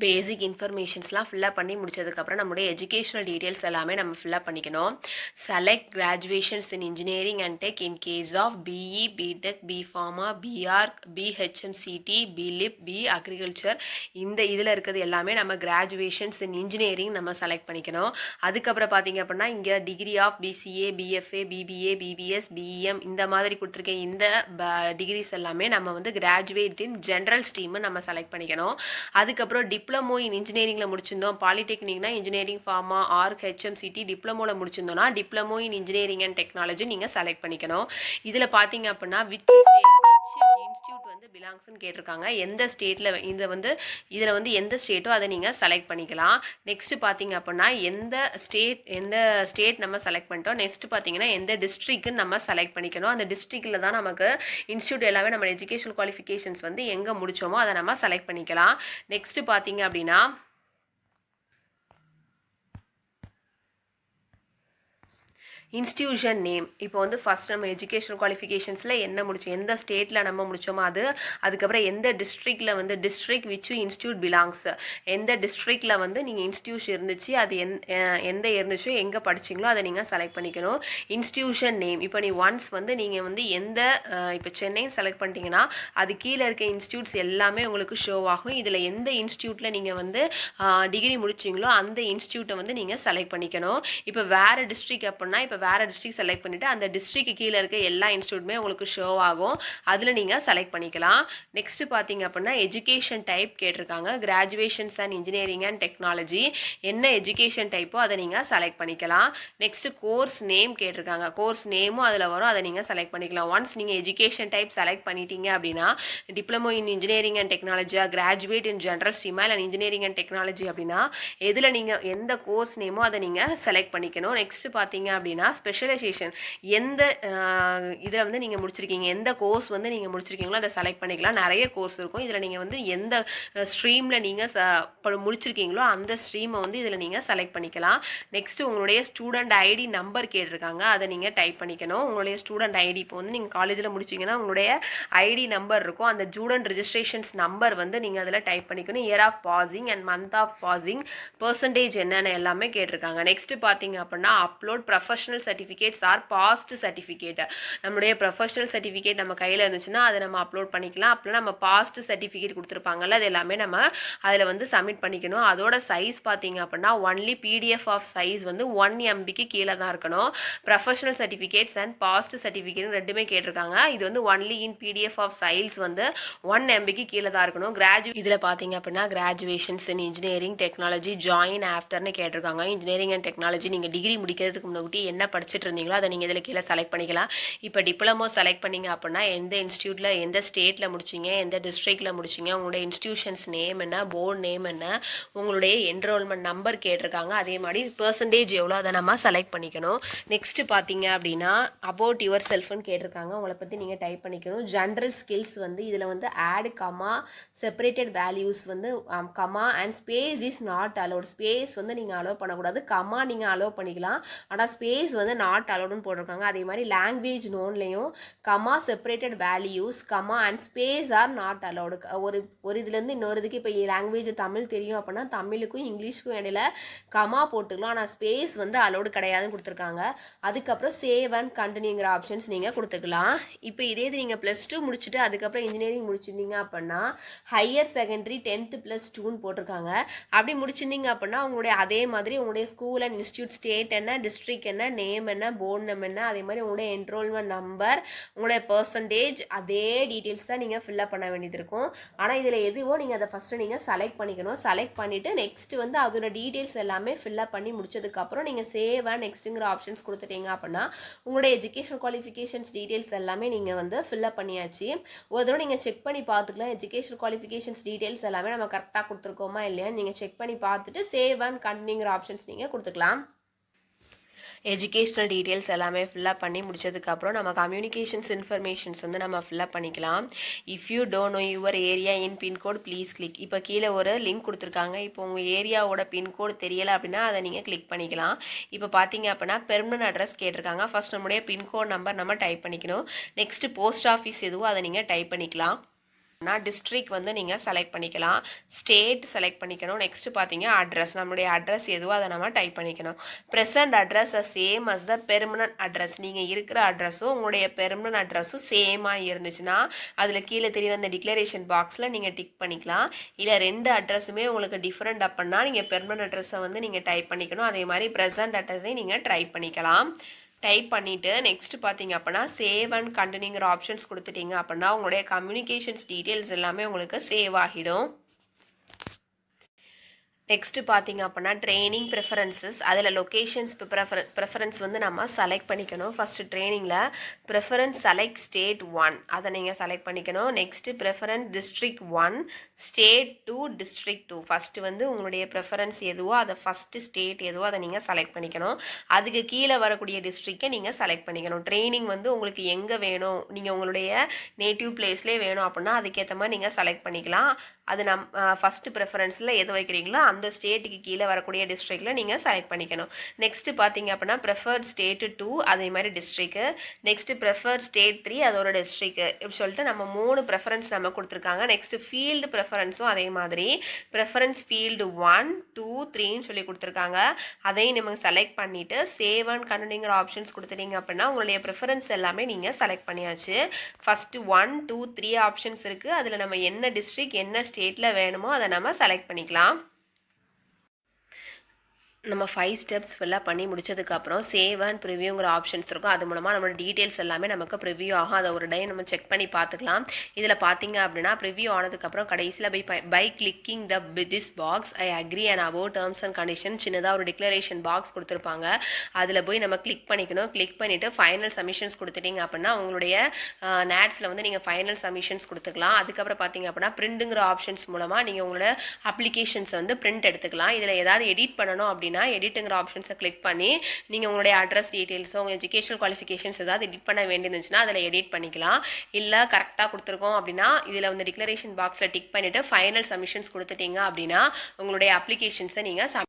பேசிக் இன்ஃபர்மேஷன்ஸ்லாம் ஃபில்அப் பண்ணி முடிச்சதுக்கப்புறம் நம்மளுடைய எஜுகேஷனல் டீட்டெயில்ஸ் எல்லாமே நம்ம ஃபில்அப் பண்ணிக்கணும். Select graduations in engineering and tech in case of BE, BTech, BPharma, BArch, BHMCT, BLib, B agriculture. இந்த இதில் இருக்கிறது எல்லாமே நம்ம கிராஜுவேஷன்ஸ் இன் இன்ஜினியரிங் நம்ம செலக்ட் பண்ணிக்கணும். அதுக்கப்புறம் பார்த்தீங்க அப்படின்னா இங்கே degree of BCA, BFA, BBA, BBS, BEM இந்த மாதிரி கொடுத்துருக்கேன். இந்த டிகிரிஸ் எல்லாமே நம்ம வந்து கிராஜுவேட் இன் ஜென்ரல் ஸ்ட்ரீம் நம்ம செலக்ட் பண்ணிக்கணும். அதுக்கப்புறம் டிப்ளமோ இன் இன்ஜினியரிங்கில் முடிச்சிருந்தோம், பாலிடெக்னிக்னா இன்ஜினியரிங் ஃபார்மா, ஆர்க், ஹெச்எம்சிடி, டிப்ளமோவில் முடிச்சிருந்தோம்னா diploma in engineering and technology நீங்கள் செலக்ட் பண்ணிக்கணும். இதில் பார்த்தீங்க அப்படின்னா விச் இன்ஸ்டியூட் வந்து பிலாங்ஸ்ன்னு கேட்டிருக்காங்க. எந்த ஸ்டேட்டில் இதில் வந்து எந்த ஸ்டேட்டோ அதை நீங்கள் செலக்ட் பண்ணிக்கலாம். நெக்ஸ்ட் பார்த்தீங்க அப்படின்னா எந்த ஸ்டேட் நம்ம செலக்ட் பண்ணிட்டோம். நெக்ஸ்ட் பார்த்தீங்கன்னா எந்த டிஸ்ட்ரிக்ட்னு நம்ம செலக்ட் பண்ணிக்கணும். அந்த டிஸ்ட்ரிக்டில் தான் நமக்கு இன்ஸ்டியூட் எல்லாமே நம்ம எஜுகேஷனல் குவாலிஃபிகேஷன்ஸ் வந்து எங்கே முடிச்சோமோ அதை நம்ம செலக்ட் பண்ணிக்கலாம். நெக்ஸ்ட் பார்த்தீங்க அப்படின்னா இன்ஸ்டியூஷன் நேம். இப்போ வந்து ஃபஸ்ட் நம்ம எஜுகேஷனல் குவாலிஃபிகேஷன்ஸில் என்ன முடிச்சோம், எந்த ஸ்டேட்டில் நம்ம முடித்தோமோ அது, அதுக்கப்புறம் எந்த டிஸ்ட்ரிக்டில் வந்து டிஸ்ட்ரிக்ட் விச் இன்ஸ்டியூட் பிலாங்ஸ், எந்த டிஸ்ட்ரிக்டில் வந்து நீங்கள் இன்ஸ்டியூஷன் இருந்துச்சு அது எந்த இருந்துச்சோ எங்கே படிச்சிங்களோ அதை நீங்கள் செலக்ட் பண்ணிக்கணும். Institution name. இப்போ நீ ஒன்ஸ் வந்து நீங்கள் வந்து எந்த இப்போ சென்னை செலக்ட் பண்ணிட்டீங்கன்னா அது கீழே இருக்க இன்ஸ்டியூட்ஸ் எல்லாமே உங்களுக்கு ஷோ ஆகும். இதில் எந்த இன்ஸ்டியூட்டில் நீங்கள் வந்து டிகிரி முடிச்சிங்களோ அந்த இன்ஸ்டியூட்டை வந்து நீங்கள் செலக்ட் பண்ணிக்கணும். இப்போ வேறு டிஸ்ட்ரிக்ட் அப்படின்னா இப்போ வேறு டிஸ்ட்ரிக்ட் செலக்ட் பண்ணிவிட்டு அந்த டிஸ்ட்ரிக்ட் கீழே இருக்க எல்லா இன்ஸ்டியூட்டுமே உங்களுக்கு ஷோ ஆகும், அதில் நீங்கள் செலக்ட் பண்ணிக்கலாம். நெக்ஸ்ட் பார்த்தீங்க அப்படின்னா எஜுகேஷன் டைப் கேட்டிருக்காங்க. Graduations and engineering and technology என்ன எஜுகேஷன் டைப்போ அதை நீங்கள் செலக்ட் பண்ணிக்கலாம். நெக்ஸ்ட் கோர்ஸ் நேம் கேட்டிருக்காங்க. கோர்ஸ் நேமும் அதில் வரும், அதை நீங்கள் செலக்ட் பண்ணிக்கலாம். ஒன்ஸ் நீங்கள் எஜுகேஷன் டைப் செலக்ட் பண்ணிட்டீங்க அப்படின்னா டிப்ளமோ இன் இன்ஜினியரிங் அண்ட் டெக்னாலஜியா, கிராஜுவேட் இன் ஜென்ரல் ஸ்ட்ரீமா இல்லை இன்ஜினியரிங் அண்ட் டெக்னாலஜி அப்படின்னா எதில் நீங்கள் எந்த கோர்ஸ் நேமோ அதை நீங்கள் செலக்ட் பண்ணிக்கணும். நெக்ஸ்ட் பார்த்தீங்க அப்படின்னா ஸ்பெஷலைசேஷன் எந்த இதில் வந்து நீங்கள் முடிச்சிருக்கீங்க, எந்த கோர்ஸ் வந்து நீங்கள் முடிச்சிருக்கீங்களோ அதை செலக்ட் பண்ணிக்கலாம். நிறைய கோர்ஸ் இருக்கும், இதில் நீங்கள் வந்து எந்த ஸ்ட்ரீமில் நீங்கள் முடிச்சிருக்கீங்களோ அந்த ஸ்ட்ரீமை வந்து இதில் நீங்கள் செலக்ட் பண்ணிக்கலாம். நெக்ஸ்ட் உங்களுடைய ஸ்டூடெண்ட் ஐடி நம்பர் கேட்டிருக்காங்க, அதை நீங்கள் டைப் பண்ணிக்கணும். உங்களுடைய ஸ்டூடெண்ட் ஐடி இப்போ வந்து நீங்கள் காலேஜில் முடிச்சிங்கன்னா உங்களுடைய ஐடி நம்பர் இருக்கும், அந்த ஸ்டூடெண்ட் ரெஜிஸ்ட்ரேஷன்ஸ் நம்பர் வந்து நீங்கள் அதில் டைப் பண்ணிக்கணும். Year of passing and month of passing, percentage என்னென்ன எல்லாமே கேட்டிருக்காங்க. நெக்ஸ்ட் பார்த்தீங்க அப்படின்னா upload professional certificates or past certificate. நம்மளுடைய ப்ரொஃபஷனல் சர்டிஃபிகேட் நம்ம கையில் இருந்துச்சுன்னா அதை நம்ம அப்லோட் பண்ணிக்கலாம். அப்படின்னா நம்ம பாஸ்ட் சர்டிஃபிகேட் கொடுத்துருப்பாங்கல்ல அது எல்லாமே நம்ம அதில் வந்து சப்மிட் பண்ணிக்கணும். அதோட சைஸ் பார்த்தீங்க அப்படின்னா ஒன்லி பிடிஎஃப் ஆஃப் சைஸ் வந்து 1 MBக்கு கீழே தான் இருக்கணும். Professional certificates and past certificate ரெண்டுமே கேட்டிருக்காங்க. இது வந்து only in PDF of size வந்து 1 MBக்கு கீழே தான் இருக்கணும். இதில் பார்த்தீங்க அப்படின்னா graduations in engineering technology join ஆஃப்டர்னு கேட்டிருக்காங்க. இன்ஜினியரிங் அண்ட் டெக்னாலஜி நீங்கள் டிகிரி முடிக்கிறதுக்கு முன்னாடி என்ன படிச்சுட்டு இருந்தீங்களோ அதை நீங்கள் இதில் கீழே செலக்ட் பண்ணிக்கலாம். இப்போ டிப்ளமோ செலக்ட் பண்ணிங்க அப்படின்னா எந்த இன்ஸ்டியூட்டில் எந்த ஸ்டேட்டில் முடிச்சிங்க, எந்த டிஸ்ட்ரிக்டில் முடிச்சிங்க, உங்களுடைய இன்ஸ்டியூஷன்ஸ் நேம் என்ன, போர்டு நேம் என்ன, உங்களுடைய என்ரோல்மெண்ட் நம்பர் கேட்டிருக்காங்க. அதே மாதிரி பெர்சன்டேஜ் எவ்வளோ அதை நம்ம செலக்ட் பண்ணிக்கணும். நெக்ஸ்ட் பார்த்தீங்க அப்படின்னா அபவுட் யுவர் செல்ஃப்னு கேட்டிருக்காங்க, உங்களை பற்றி நீங்கள் டைப் பண்ணிக்கணும். ஜென்ரல் ஸ்கில்ஸ் வந்து இதில் வந்து ஆட் கமா செப்பரேட்டட் வேல்யூஸ் வந்து comma and space is not allowed. Space வந்து நீங்கள் அலோவ் பண்ணக்கூடாது, கமா நீங்கள் அலோவ் பண்ணிக்கலாம், ஆனால் ஸ்பேஸ் வந்து நாட் அலோடுன்னு போட்டிருக்காங்க. அதே மாதிரி லாங்குவேஜ் நோன்லேயும் comma separated values comma and space are not allowed. ஒரு இதுலேருந்து இன்னொரு இதுக்கு இப்போ லாங்குவேஜ் தமிழ் தெரியும் அப்படின்னா தமிழுக்கும் இங்கிலீஷ்க்கும் இடையில கமா போட்டுக்கலாம், ஆனால் ஸ்பேஸ் வந்து அலோடு கிடையாதுன்னு கொடுத்துருக்காங்க. அதுக்கப்புறம் சேவ் அண்ட் கண்டினியூங்கிற ஆப்ஷன்ஸ் நீங்கள் கொடுத்துக்கலாம். இப்போ இதே இது நீங்கள் +2 முடிச்சுட்டு அதுக்கப்புறம் இன்ஜினியரிங் முடிச்சிருந்தீங்க அப்படின்னா ஹையர் செகண்டரி 10th + 2ன்னு போட்டிருக்காங்க. அப்படி முடிச்சிருந்தீங்க அப்படின்னா உங்களுடைய அதே மாதிரி உங்களுடைய ஸ்கூல் அண்ட் இன்ஸ்டியூட் ஸ்டேட் என்ன, டிஸ்ட்ரிக்ட் என்ன, நேம் என்ன, போர்டு நேம் என்ன, அதே மாதிரி உங்களுடைய என்ரோல்மெண்ட் நம்பர், உங்களுடைய பர்சன்டேஜ், அதே டீட்டெயில்ஸ் தான் நீங்கள் ஃபில்அப் பண்ண வேண்டியது இருக்கும். ஆனால் இதில் எதுவோ நீங்கள் அதை ஃபஸ்ட்டு நீங்கள் செலக்ட் பண்ணிக்கணும். செலக்ட் பண்ணிவிட்டு நெக்ஸ்ட் வந்து அதோட டீட்டெயில்ஸ் எல்லாமே ஃபில்அப் பண்ணி முடிச்சதுக்கப்புறம் நீங்கள் சேவ் அண்ட் நெக்ஸ்ட்டுங்கிற ஆப்ஷன்ஸ் கொடுத்துட்டீங்க அப்படின்னா உங்களுடைய எஜுகேஷன் குவாலிஃபிகேஷன்ஸ் டீட்டெயில்ஸ் எல்லாமே நீங்கள் வந்து ஃபில்அப் பண்ணியாச்சு. ஒரு தடவை நீங்கள் செக் பண்ணி பார்த்துக்கலாம் எஜுகேஷன் குவாலிஃபிகேஷன்ஸ் டீட்டெயில்ஸ் எல்லாமே நம்ம கரெக்டாக கொடுத்துருக்கோமா இல்லையான்னு நீங்கள் செக் பண்ணி பார்த்துட்டு சேவ் அண்ட் கண்டினியூங்கிற ஆப்ஷன்ஸ் நீங்கள் கொடுத்துக்கலாம். எஜுகேஷ்னல் டீட்டெயில்ஸ் எல்லாமே ஃபில்லப் பண்ணி முடிச்சதுக்கப்புறம் நம்ம கம்யூனிகேஷன்ஸ் இன்ஃபர்மேஷன்ஸ் வந்து நம்ம ஃபில்லப் பண்ணிக்கலாம். If you don't know your area in pin code please click. இப்போ கீழே ஒரு லிங்க் கொடுத்துருக்காங்க. இப்போ உங்கள் ஏரியாவோட பின்கோடு தெரியலை அப்படின்னா அதை நீங்கள் கிளிக் பண்ணிக்கலாம். இப்போ பார்த்தீங்க அப்படின்னா பெர்மனன்ட் அட்ரஸ் கேட்டிருக்காங்க. ஃபர்ஸ்ட் நம்முடைய பின்கோட் நம்பர் நம்ம டைப் பண்ணிக்கணும். நெக்ஸ்ட் போஸ்ட் ஆஃபீஸ் எதுவோ அதை நீங்கள் டைப் பண்ணிக்கலாம். டிஸ்ட்ரிக்ட் வந்து நீங்கள் செலக்ட் பண்ணிக்கலாம். ஸ்டேட் செலக்ட் பண்ணிக்கணும். நெக்ஸ்ட் பார்த்தீங்க அட்ரஸ், நம்மளுடைய அட்ரஸ் எதுவோ அதை நம்ம டைப் பண்ணிக்கணும். ப்ரெசன்ட் அட்ரஸ் சேம் அஸ் த பெர்மனன்ட் அட்ரஸ். நீங்கள் இருக்கிற அட்ரஸும் உங்களுடைய பெர்மனன்ட் அட்ரஸும் சேமாக இருந்துச்சுன்னா அதில் கீழே தெரியுற அந்த டிக்ளரேஷன் பாக்ஸில் நீங்கள் டிக் பண்ணிக்கலாம். இல்லை ரெண்டு அட்ரஸுமே உங்களுக்கு டிஃப்ரெண்ட் அப்படின்னா நீங்கள் பெர்மனன்ட் அட்ரஸை வந்து நீங்கள் டைப் பண்ணிக்கணும். அதே மாதிரி ப்ரெசன்ட் அட்ரஸையும் நீங்கள் ட்ரை பண்ணிக்கலாம். டைப் பண்ணிவிட்டு நெக்ஸ்ட் பார்த்தீங்க அப்படின்னா சேவ் அண்ட் கண்டினியூங்கிற ஆப்ஷன்ஸ் கொடுத்துட்டீங்க அப்படின்னா உங்களுடைய கம்யூனிகேஷன்ஸ் டீட்டெயில்ஸ் எல்லாமே உங்களுக்கு சேவ் ஆகிடும். நெக்ஸ்ட்டு பார்த்தீங்க அப்படின்னா ட்ரைனிங் ப்ரிஃபரன்சஸ், அதில் லொக்கேஷன்ஸ் ப்ரிஃபரன்ஸ் வந்து நம்ம செலக்ட் பண்ணிக்கணும். ஃபஸ்ட்டு ட்ரைனிங்கில் ப்ரிஃபரன்ஸ் செலக்ட் ஸ்டேட் 1 அதை நீங்கள் செலக்ட் பண்ணிக்கணும். Next preference district 1 state 2 district 2. First வந்து உங்களுடைய ப்ரிஃபரன்ஸ் எதுவோ அதை ஃபஸ்ட்டு ஸ்டேட் எதுவோ அதை நீங்கள் செலக்ட் பண்ணிக்கணும். அதுக்கு கீழே வரக்கூடிய டிஸ்ட்ரிக்டை நீங்கள் செலக்ட் பண்ணிக்கணும். ட்ரைனிங் வந்து உங்களுக்கு எங்கே வேணும், நீங்கள் உங்களுடைய நேட்டிவ் பிளேஸ்லேயே வேணும் அப்படின்னா அதுக்கேற்ற மாதிரி நீங்கள் செலக்ட் பண்ணிக்கலாம். அது ஃபஸ்ட்டு ப்ரிஃபரன்ஸில் எது வைக்கிறீங்களோ அந்த ஸ்டேட்டுக்கு கீழே வரக்கூடிய டிஸ்ட்ரிக்டில் நீங்கள் செலக்ட் பண்ணிக்கணும். நெக்ஸ்ட்டு பார்த்தீங்க அப்படின்னா ப்ரிஃபர்ட் ஸ்டேட்டு 2 அதே மாதிரி டிஸ்ட்ரிக்ட்டு. நெக்ஸ்ட்டு ப்ரிஃபர்ட் ஸ்டேட் 3 அதோட டிஸ்ட்ரிக்ட்டு. இப்படி சொல்லிட்டு நம்ம 3 ப்ரிஃபரன்ஸ் நம்ம கொடுத்துருக்காங்க. நெக்ஸ்ட்டு ஃபீல்டு ப்ரிஃபரன்ஸும் அதே மாதிரி ப்ரிஃபரன்ஸ் ஃபீல்டு 1 2 3ன்னு சொல்லி கொடுத்துருக்காங்க. அதையும் நம்ம செலக்ட் பண்ணிவிட்டு சேவ் அண்ட் கண்டினியூங்கிற ஆப்ஷன்ஸ் கொடுத்துட்டீங்க அப்படின்னா உங்களுடைய ப்ரிஃபரன்ஸ் எல்லாமே நீங்கள் செலக்ட் பண்ணியாச்சு. ஃபஸ்ட்டு 1 2 3 ஆப்ஷன்ஸ் இருக்குது. அதில் நம்ம என்ன டிஸ்ட்ரிக்ட் என்ன ஸ்டேட்டில் வேணுமோ அதை நம்ம செலக்ட் பண்ணிக்கலாம். நம்ம 5 ஸ்டெப்ஸ் ஃபில்லப் பண்ணி முடிச்சதுக்கப்புறம் சேவ் அண்ட் ப்ரிவியூங்கிற ஆப்ஷன்ஸ் இருக்கும். அது மூலமாக நம்மளோட டீட்டெயில்ஸ் எல்லாமே நமக்கு ப்ரிவியூ ஆகும். அதை ஒரு டைம் நம்ம செக் பண்ணி பார்த்துக்கலாம். இதில் பார்த்தீங்க அப்படின்னா ப்ரிவியூ ஆனதுக்கப்புறம் கடைசியில் by clicking this box I agree and about terms and condition சின்னதாக ஒரு டிக்ளரேஷன் பாக்ஸ் கொடுத்துருப்பாங்க. அதில் போய் நம்ம கிளிக் பண்ணிக்கணும். கிளிக் பண்ணிவிட்டு ஃபைனல் சப்மிஷன்ஸ் கொடுத்துட்டீங்க அப்படின்னா உங்களுடைய நேட்ஸில் வந்து நீங்கள் ஃபைனல் சப்மிஷன்ஸ் கொடுத்துக்கலாம். அதுக்கப்புறம் பார்த்தீங்க அப்படின்னா பிரிண்டுங்கிற ஆப்ஷன்ஸ் மூலமாக நீங்கள் உங்களோட அப்ளிகேஷன்ஸ் வந்து பிரிண்ட் எடுத்துக்கலாம். இதில் ஏதாவது எடிட் பண்ணணும் அப்படின்னா எடிட்டுங்கிற ஆப்ஷன்ஸை கிளிக் பண்ணி நீங்கள் உங்களுடைய அட்ரஸ் டீட்டெயில்ஸோ உங்கள் எஜுகேஷனல் குவாலிஃபிகேஷன்ஸ் ஏதாவது எடிட் பண்ண வேண்டியிருந்துச்சுன்னா அதில் எடிட் பண்ணிக்கலாம். இல்லை கரெக்டாக கொடுத்துருக்கோம் அப்படின்னா இதில் வந்து டிக்ளரேஷன் பாக்ஸில் டிக் பண்ணிவிட்டு ஃபைனல் சப்மிஷன்ஸ் கொடுத்துட்டீங்க அப்படின்னா உங்களுடைய அப்ளிகேஷன்ஸை நீங்கள்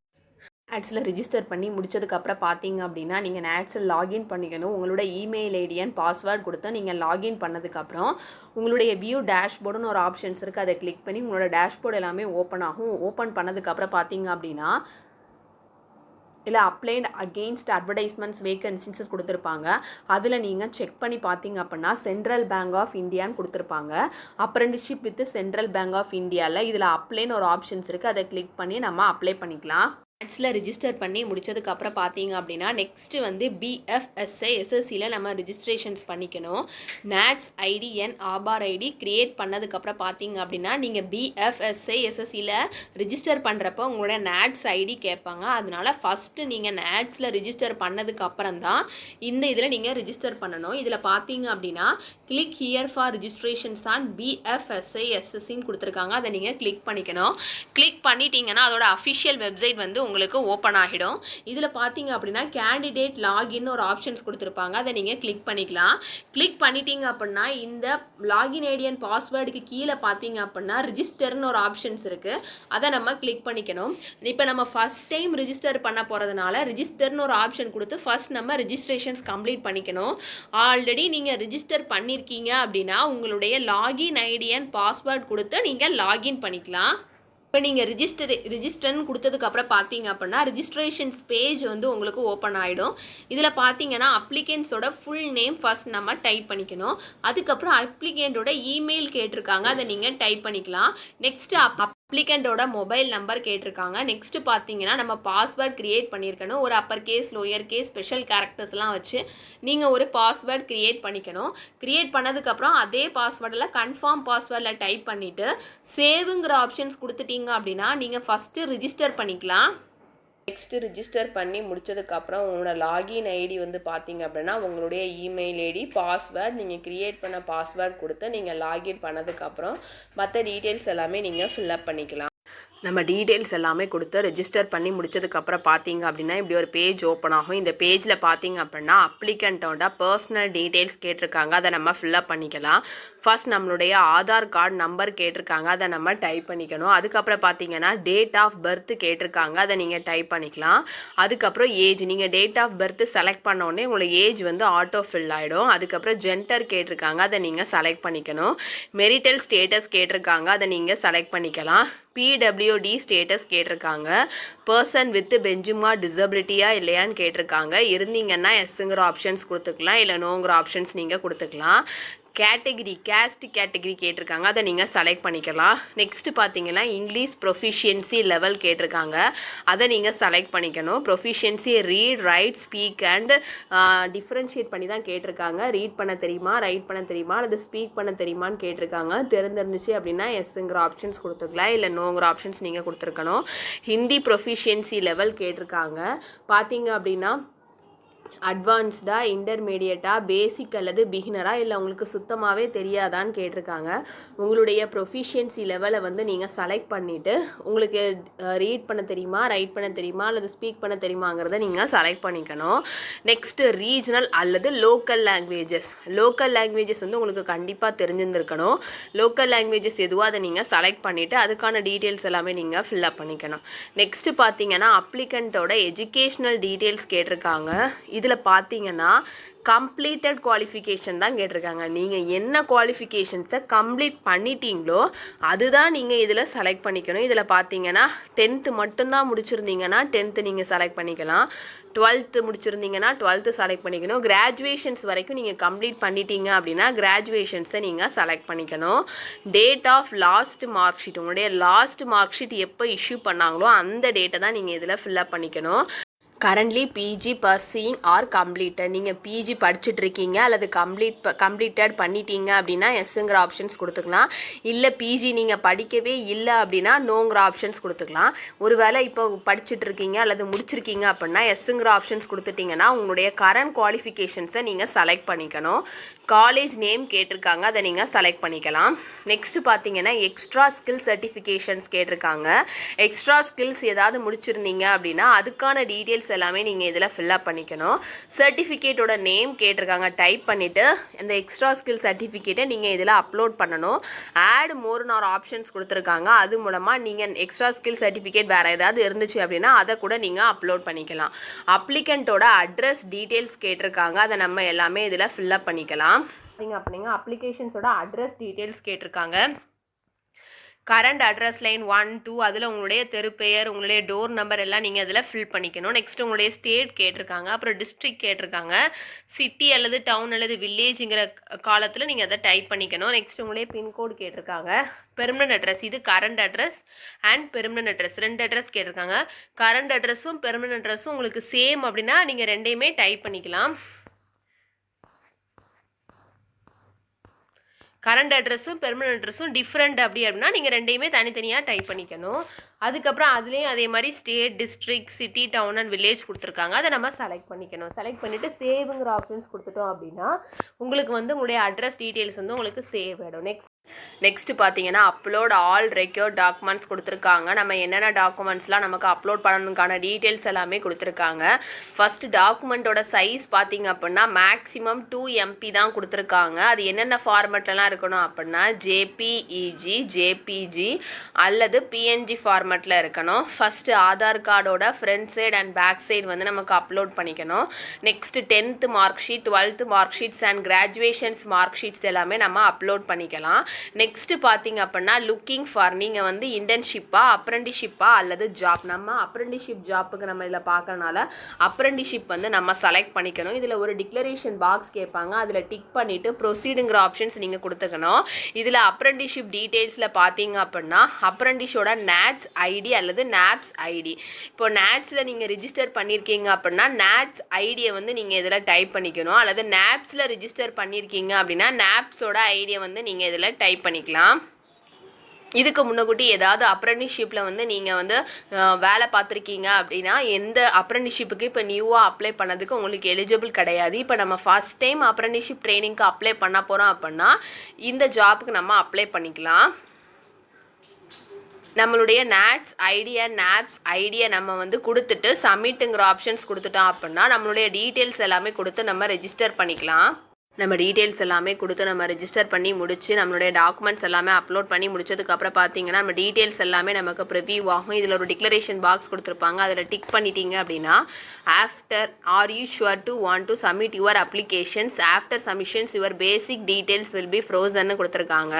ஆட்ஸில் ரிஜிஸ்டர் பண்ணி முடிச்சதுக்கப்புறம் பார்த்தீங்க அப்படின்னா நீங்கள் ஆட்ஸில் லாகின் பண்ணிக்கணும். உங்களோட இமெயில் ஐடி அண்ட் பாஸ்வேர்ட் கொடுத்து நீங்கள் லாகின் பண்ணதுக்கப்புறம் உங்களுடைய வியூ டேஷ்போர்டுன்னு ஒரு ஆப்ஷன்ஸ் இருக்குது. அதை கிளிக் பண்ணி உங்களோட டேஷ்போர்டு எல்லாமே ஓப்பன் ஆகும். ஓப்பன் பண்ணதுக்கப்புறம் பார்த்தீங்க அப்படின்னா இல்லை அப்ளைட் அகெயின்ஸ்ட் அட்வர்டைஸ்மெண்ட்ஸ் வேகன்சிஸ் கொடுத்துருப்பாங்க. அதில் நீங்கள் செக் பண்ணி பார்த்தீங்க அப்படின்னா சென்ட்ரல் பேங்க் ஆஃப் இந்தியான்னு கொடுத்துருப்பாங்க. Apprenticeship with central bank of இந்தியாவில் இதில் அப்ளைன்னு ஒரு ஆப்ஷன்ஸ் இருக்குது. அதை கிளிக் பண்ணி நம்ம அப்ளை பண்ணிக்கலாம். ஆட்ஸில் ரிஜிஸ்டர் பண்ணி முடிச்சதுக்கப்புறம் பார்த்தீங்க அப்படின்னா நெக்ஸ்ட்டு வந்து பிஎஃப்எஸ்ஐ எஸ்எஸ்சியில் நம்ம ரிஜிஸ்ட்ரேஷன்ஸ் பண்ணிக்கணும். நேட்ஸ் ஐடி என் ஆபார் ஐடி க்ரியேட் பண்ணதுக்கப்புறம் பார்த்தீங்க அப்படின்னா நீங்கள் பிஎஃப்எஸ்ஐ எஸ்எஸ்சியில் ரிஜிஸ்டர் பண்ணுறப்போ உங்களோட நேட்ஸ் ஐடி கேட்பாங்க. அதனால ஃபஸ்ட்டு நீங்கள் நேட்ஸில் ரிஜிஸ்டர் பண்ணதுக்கப்புறம் தான் இந்த இதில் நீங்கள் ரிஜிஸ்டர் பண்ணணும். இதில் பார்த்தீங்க அப்படின்னா click here for registrations on BFSI எஸ்எஸ்சின்னு கொடுத்துருக்காங்க. அதை நீங்கள் கிளிக் பண்ணிக்கணும். கிளிக் பண்ணிட்டீங்கன்னா அதோட அஃபிஷியல் வெப்சைட் வந்து உங்களுக்கு ஓப்பன் ஆகிடும். இதில் பார்த்தீங்க அப்படின்னா கேண்டிடேட் லாகின் ஒரு ஆப்ஷன்ஸ் கொடுத்துருப்பாங்க. அதை நீங்கள் கிளிக் பண்ணிக்கலாம். கிளிக் பண்ணிட்டீங்க அப்படின்னா இந்த லாகின் ஐடி அண்ட் பாஸ்வேர்டுக்கு கீழே பார்த்தீங்க அப்படின்னா ரிஜிஸ்டர்னு ஒரு ஆப்ஷன்ஸ் இருக்குது. அதை நம்ம கிளிக் பண்ணிக்கணும். இப்போ நம்ம ஃபஸ்ட் டைம் ரிஜிஸ்டர் பண்ண போகிறதுனால ரிஜிஸ்டர்னு ஒரு ஆப்ஷன் கொடுத்து ஃபஸ்ட் நம்ம ரிஜிஸ்ட்ரேஷன்ஸ் கம்ப்ளீட் பண்ணிக்கணும். ஆல்ரெடி நீங்கள் ரிஜிஸ்டர் பண்ணியிருக்கீங்க அப்படின்னா உங்களுடைய லாகின் ஐடி அண்ட் பாஸ்வேர்ட் கொடுத்து நீங்கள் லாகின் பண்ணிக்கலாம். இப்போ நீங்கள் ரிஜிஸ்டர்னு கொடுத்ததுக்கப்புறம் பார்த்தீங்க அப்படின்னா ரிஜிஸ்ட்ரேஷன்ஸ் பேஜ் வந்து உங்களுக்கு ஓப்பன் ஆகிடும். இதில் பார்த்தீங்கன்னா அப்ளிகன்ஸோட ஃபுல் நேம் ஃபர்ஸ்ட் நம்ம டைப் பண்ணிக்கணும். அதுக்கப்புறம் அப்ளிகண்ட்டோட இமெயில் கேட்டிருக்காங்க, அதை நீங்கள் டைப் பண்ணிக்கலாம். நெக்ஸ்ட்டு அப்ளிகண்ட்டோட மொபைல் நம்பர் கேட்டிருக்காங்க. நெக்ஸ்ட்டு பார்த்தீங்கன்னா நம்ம பாஸ்வேர்ட் க்ரியேட் பண்ணியிருக்கணும். ஒரு upper case lower case special கேரக்டர்ஸ்லாம் வச்சு நீங்கள் ஒரு பாஸ்வேர்ட் க்ரியேட் பண்ணிக்கணும். க்ரியேட் பண்ணதுக்கப்புறம் அதே பாஸ்வேர்டில் கன்ஃபார்ம் பாஸ்வேர்டில் டைப் பண்ணிவிட்டு சேவுங்கிற ஆப்ஷன்ஸ் கொடுத்துட்டீங்க அப்படின்னா நீங்கள் ஃபஸ்ட்டு ரிஜிஸ்டர் பண்ணிக்கலாம். நெக்ஸ்ட்டு ரிஜிஸ்டர் பண்ணி முடிச்சதுக்கப்புறம் உங்களோட லாகின் ஐடி வந்து பார்த்தீங்க அப்படின்னா உங்களுடைய இமெயில் ஐடி பாஸ்வேர்ட் நீங்கள் க்ரியேட் பண்ண பாஸ்வேர்ட் கொடுத்து நீங்கள் லாகின் பண்ணதுக்கப்புறம் மற்ற டீட்டெயில்ஸ் எல்லாமே நீங்கள் ஃபில்அப் பண்ணிக்கலாம். நம்ம டீட்டெயில்ஸ் எல்லாமே கொடுத்து ரெஜிஸ்டர் பண்ணி முடிச்சதுக்கப்புறம் பார்த்தீங்க அப்படின்னா இப்படி ஒரு பேஜ் ஓப்பன் ஆகும். இந்த பேஜில் பார்த்தீங்க அப்படின்னா அப்ளிகண்ட்டோட பர்சனல் டீட்டெயில்ஸ் கேட்டிருக்காங்க, அதை நம்ம ஃபில்அப் பண்ணிக்கலாம். ஃபர்ஸ்ட் நம்மளுடைய ஆதார் கார்டு நம்பர் கேட்டிருக்காங்க, அதை நம்ம டைப் பண்ணிக்கணும். அதுக்கப்புறம் பார்த்தீங்கன்னா டேட் ஆஃப் பர்த் கேட்டிருக்காங்க, அதை நீங்கள் டைப் பண்ணிக்கலாம். அதுக்கப்புறம் ஏஜ், நீங்கள் டேட் ஆஃப் பர்த் செலக்ட் பண்ணோடனே உங்களுக்கு ஏஜ் வந்து ஆட்டோ ஃபில் ஆகிடும். அதுக்கப்புறம் ஜெண்டர் கேட்டிருக்காங்க, அதை நீங்கள் செலக்ட் பண்ணிக்கணும். மெரிட்டல் ஸ்டேட்டஸ் கேட்டிருக்காங்க, அதை நீங்கள் செலக்ட் பண்ணிக்கலாம். பிடபிள்யூடி ஸ்டேட்டஸ் கேட்டிருக்காங்க. பர்சன் வித் பெஞ்சுமா டிசபிலிட்டியா இல்லையான்னு கேட்டிருக்காங்க. இருந்தீங்கன்னா எஸ்ஸுங்கிற ஆப்ஷன்ஸ் கொடுத்துக்கலாம், இல்லை நோங்கிற ஆப்ஷன்ஸ் நீங்கள் கொடுத்துக்கலாம். கேட்டகிரி கேஸ்ட் கேட்டகிரி கேட்டிருக்காங்க, அதை நீங்கள் செலக்ட் பண்ணிக்கலாம். நெக்ஸ்ட்டு பார்த்தீங்கன்னா இங்கிலீஷ் ப்ரொஃபிஷியன்சி லெவல் கேட்டிருக்காங்க, அதை நீங்கள் செலக்ட் பண்ணிக்கணும். Proficiency read write speak and differentiate பண்ணி தான் கேட்டிருக்காங்க. ரீட் பண்ண தெரியுமா, ரைட் பண்ண தெரியுமா, அல்லது ஸ்பீக் பண்ண தெரியுமான்னு கேட்டிருக்காங்க. தெரிஞ்சிருந்துச்சு அப்படின்னா எஸ்ஸுங்கிற ஆப்ஷன்ஸ் கொடுத்துக்கலாம், இல்லை நோங்கிற ஆப்ஷன்ஸ் நீங்கள் கொடுத்துருக்கணும். ஹிந்தி ப்ரொஃபிஷியன்சி லெவல் கேட்டிருக்காங்க. பார்த்தீங்க அப்படின்னா அட்வான்ஸ்டா, இன்டர்மீடியட்டா, பேசிக் அல்லது பிகினரா, இல்லை உங்களுக்கு சுத்தமாகவே தெரியாதான்னு கேட்டிருக்காங்க. உங்களுடைய ப்ரொஃபிஷியன்சி லெவலை வந்து நீங்கள் செலக்ட் பண்ணிவிட்டு உங்களுக்கு ரீட் பண்ண தெரியுமா, ரைட் பண்ண தெரியுமா, அல்லது ஸ்பீக் பண்ண தெரியுமாங்கிறத நீங்கள் செலக்ட் பண்ணிக்கணும். நெக்ஸ்ட்டு ரீஜனல் அல்லது லோக்கல் லாங்குவேஜஸ். லோக்கல் லாங்குவேஜஸ் வந்து உங்களுக்கு கண்டிப்பாக தெரிஞ்சிருந்துருக்கணும். லோக்கல் லாங்குவேஜஸ் எதுவோ அதை நீங்கள் செலக்ட் பண்ணிவிட்டு அதுக்கான டீட்டெயில்ஸ் எல்லாமே நீங்கள் ஃபில்அப் பண்ணிக்கணும். நெக்ஸ்ட்டு பார்த்தீங்கன்னா அப்ளிகண்ட்டோட எஜுகேஷ்னல் டீட்டெயில்ஸ் கேட்டிருக்காங்க. இதில் பார்த்தீங்கன்னா கம்ப்ளீட்டட் குவாலிஃபிகேஷன் தான் கேட்டிருக்காங்க. நீங்கள் என்ன குவாலிஃபிகேஷன்ஸை கம்ப்ளீட் பண்ணிட்டீங்களோ அதுதான் நீங்கள் இதில் செலக்ட் பண்ணிக்கணும். இதில் பார்த்தீங்கன்னா 10th மட்டும்தான் முடிச்சிருந்தீங்கன்னா 10th நீங்கள் செலக்ட் பண்ணிக்கலாம். 12th முடிச்சிருந்தீங்கன்னா 12th செலக்ட் பண்ணிக்கணும். கிராஜுவேஷன்ஸ் வரைக்கும் நீங்கள் கம்ப்ளீட் பண்ணிட்டீங்க அப்படின்னா கிராஜுவேஷன்ஸை நீங்கள் செலக்ட் பண்ணிக்கணும். Date of last mark sheet, உங்களுடைய லாஸ்ட் மார்க் ஷீட் எப்போ இஷ்யூ பண்ணாங்களோ அந்த டேட்டை தான் நீங்கள் இதில் ஃபில்அப் பண்ணிக்கணும். Currently PG pursuing or completed, நீங்கள் பிஜி படிச்சுட்ருக்கீங்க அல்லது கம்ப்ளீட்டட் பண்ணிட்டீங்க அப்படின்னா எஸ்ஸுங்கிற ஆப்ஷன்ஸ் கொடுத்துக்கலாம். இல்லை பிஜி நீங்கள் படிக்கவே இல்லை அப்படின்னா நோங்கிற ஆப்ஷன்ஸ் கொடுத்துக்கலாம். ஒருவேளை இப்போ படிச்சுட்ருக்கீங்க அல்லது முடிச்சிருக்கீங்க அப்படின்னா எஸ்ஸுங்கிற ஆப்ஷன்ஸ் கொடுத்துட்டிங்கன்னா உங்களுடைய கரண்ட் குவாலிஃபிகேஷன்ஸை நீங்கள் செலக்ட் பண்ணிக்கணும். காலேஜ் நேம் கேட்டிருக்காங்க, அதை நீங்கள் செலக்ட் பண்ணிக்கலாம். நெக்ஸ்ட்டு பார்த்தீங்கன்னா எக்ஸ்ட்ரா ஸ்கில் சர்டிஃபிகேஷன்ஸ் கேட்டிருக்காங்க. எக்ஸ்ட்ரா ஸ்கில்ஸ் ஏதாவது முடிச்சிருந்தீங்க அப்படின்னா அதுக்கான டீட்டெயில்ஸ் எல்லாமே நீங்கள் இதில் ஃபில்அப் பண்ணிக்கணும். சர்டிஃபிகேட்டோட நேம் கேட்டிருக்காங்க, டைப் பண்ணிவிட்டு இந்த எக்ஸ்ட்ரா ஸ்கில் சர்டிஃபிகேட்டை நீங்கள் இதில் அப்லோட் பண்ணணும். ஆட் மோர்னு ஒரு ஆப்ஷன்ஸ் கொடுத்துருக்காங்க, அது மூலமாக நீங்கள் எக்ஸ்ட்ரா ஸ்கில் சர்டிஃபிகேட் வேறு ஏதாவது இருந்துச்சு அப்படின்னா அதை கூட நீங்கள் அப்லோட் பண்ணிக்கலாம். அப்ளிகண்ட்டோட அட்ரஸ் டீட்டெயில்ஸ் கேட்டிருக்காங்க, அதை நம்ம எல்லாமே இதில் ஃபில்அப் பண்ணிக்கலாம். அப்படிங்க அப்ளிகேஷன்ஸோட அட்ரஸ் டீட்டெயில்ஸ் கேட்டிருக்காங்க. கரண்ட் அட்ரஸ் லைன் 1, 2, அதில் உங்களுடைய தெரு பெயர், உங்களுடைய டோர் நம்பர் எல்லாம் நீங்கள் அதில் ஃபில் பண்ணிக்கணும். நெக்ஸ்ட் உங்களுடைய ஸ்டேட் கேட்டிருக்காங்க, அப்புறம் டிஸ்ட்ரிக்ட் கேட்டிருக்காங்க. சிட்டி அல்லது டவுன் அல்லது வில்லேஜுங்கிற காலத்தில் நீங்கள் அதை டைப் பண்ணிக்கணும். நெக்ஸ்ட் உங்களுடைய பின்கோடு கேட்டிருக்காங்க. பெர்மனன்ட் அட்ரஸ், இது current address and permanent address, 2 address கேட்டிருக்காங்க. கரண்ட் அட்ரஸும் பெர்மனன்ட் அட்ரஸும் உங்களுக்கு சேம் அப்படின்னா நீங்கள் ரெண்டையுமே டைப் பண்ணிக்கலாம். கரண்ட் அட்ரஸும் பெர்மனன்ட் அட்ரஸும் டிஃப்ரெண்ட் அப்படின்னா நீங்கள் ரெண்டையுமே தனித்தனியாக டைப் பண்ணிக்கணும். அதுக்கப்புறம் அதுலேயும் அதே மாதிரி state, district, city, town and village கொடுத்துருக்காங்க, அதை நம்ம செலக்ட் பண்ணிக்கணும். செலக்ட் பண்ணிவிட்டு சேவுங்கிற ஆப்ஷன்ஸ் கொடுத்துட்டோம் அப்படின்னா உங்களுக்கு வந்து உங்களுடைய அட்ரஸ் டீட்டெயில்ஸ் வந்து உங்களுக்கு சேவ் ஆகிடும். நெக்ஸ்ட் பார்த்தீங்கன்னா அப்லோட் ஆல் ரெக்யூர்ட் டாக்குமெண்ட்ஸ் கொடுத்துருக்காங்க. நம்ம என்னென்ன டாக்குமெண்ட்ஸ்லாம் நமக்கு அப்லோட் பண்ணணுக்கான டீட்டெயில்ஸ் எல்லாமே கொடுத்துருக்காங்க. ஃபர்ஸ்ட் டாக்குமெண்ட்டோட சைஸ் பார்த்தீங்க அப்படின்னா மேக்ஸிமம் 2 MB தான் கொடுத்துருக்காங்க. அது என்னென்ன ஃபார்மெட்லாம் இருக்கணும் அப்படின்னா ஜேபிஇஜி, ஜேபிஜி அல்லது பிஎன்ஜி ஃபார்மெட்டில் இருக்கணும். ஃபஸ்ட்டு ஆதார் கார்டோட front side and back side வந்து நமக்கு அப்லோட் பண்ணிக்கணும். Next 10th mark sheet, 12th mark sheets and graduations mark sheets எல்லாமே நம்ம அப்லோட் பண்ணிக்கலாம். நெக்ஸ்ட் பார்த்தீங்க அப்படின்னா லுக்கிங் ஃபார், நீங்கள் வந்து இன்டர்ன்ஷிப்பா, அப்ரெண்டிஷிப்பா அல்லது ஜாப். நம்ம அப்ரெண்டிஷிப் ஜாப்புக்கு நம்ம இதில் பார்க்கறனால அப்ரெண்டிஷிப் வந்து நம்ம செலக்ட் பண்ணிக்கணும். இதில் ஒரு டிக்ளரேஷன் பாக்ஸ் கேட்பாங்க, அதில் டிக் பண்ணிவிட்டு ப்ரொசீடுங்கிற ஆப்ஷன்ஸ் நீங்கள் கொடுத்துக்கணும். இதில் அப்ரெண்டிஷிப் டீட்டெயில்ஸில் பார்த்தீங்க அப்படின்னா அப்ரெண்டிஷோட நேட்ஸ் ஐடி அல்லது நாப்ஸ் ஐடி. இப்போ நேட்ஸில் நீங்கள் ரிஜிஸ்டர் பண்ணியிருக்கீங்க அப்படின்னா நேட்ஸ் ஐடியை வந்து நீங்கள் இதில் டைப் பண்ணிக்கணும். அல்லது நாப்ஸில் ரிஜிஸ்டர் பண்ணியிருக்கீங்க அப்படின்னா நாப்ஸோட ஐடியை வந்து நீங்கள் இதில் டைப் பண்ணிக்கலாம். இதுக்கு முன்னக்கூட்டி ஏதாவது அப்ரெண்டிஷிப்பில் வந்து நீங்கள் வந்து வேலை பார்த்துருக்கீங்க அப்படின்னா எந்த அப்ரெண்டிஷிப்புக்கு இப்போ நியூவாக அப்ளை பண்ணதுக்கு உங்களுக்கு எலிஜிபிள் கிடையாது. இப்போ நம்ம ஃபஸ்ட் டைம் அப்ரெண்டிஷிப் ட்ரைனிங்க்கு அப்ளை பண்ண போகிறோம் அப்படின்னா இந்த ஜாப்புக்கு நம்ம அப்ளை பண்ணிக்கலாம். நம்மளுடைய நேட்ஸ் ஐடி அண்ட் நாப்ஸ் ஐடியை நம்ம வந்து கொடுத்துட்டு சப்மிட்டுங்கிற ஆப்ஷன்ஸ் கொடுத்துட்டோம் அப்படின்னா நம்மளுடைய டீட்டெயில்ஸ் எல்லாமே கொடுத்து நம்ம ரெஜிஸ்டர் பண்ணிக்கலாம். நம்ம டீட்டெயில்ஸ் எல்லாமே கொடுத்து நம்ம ரெஜிஸ்டர் பண்ணி முடிச்சு நம்மளுடைய டாக்குமெண்ட்ஸ் எல்லாமே அப்லோட் பண்ணி முடிச்சதுக்கப்புறம் பார்த்தீங்கன்னா நம்ம டீட்டெயில்ஸ் எல்லாமே நமக்கு ப்ரிவியூ ஆகும். இதில் ஒரு டிக்ளரேஷன் பாக்ஸ் கொடுத்துருப்பாங்க. அதில் டிக் பண்ணிட்டீங்க அப்படின்னா after are you sure to want to submit your applications after submissions your basic details will be ஃப்ரோசன்னு கொடுத்துருக்காங்க.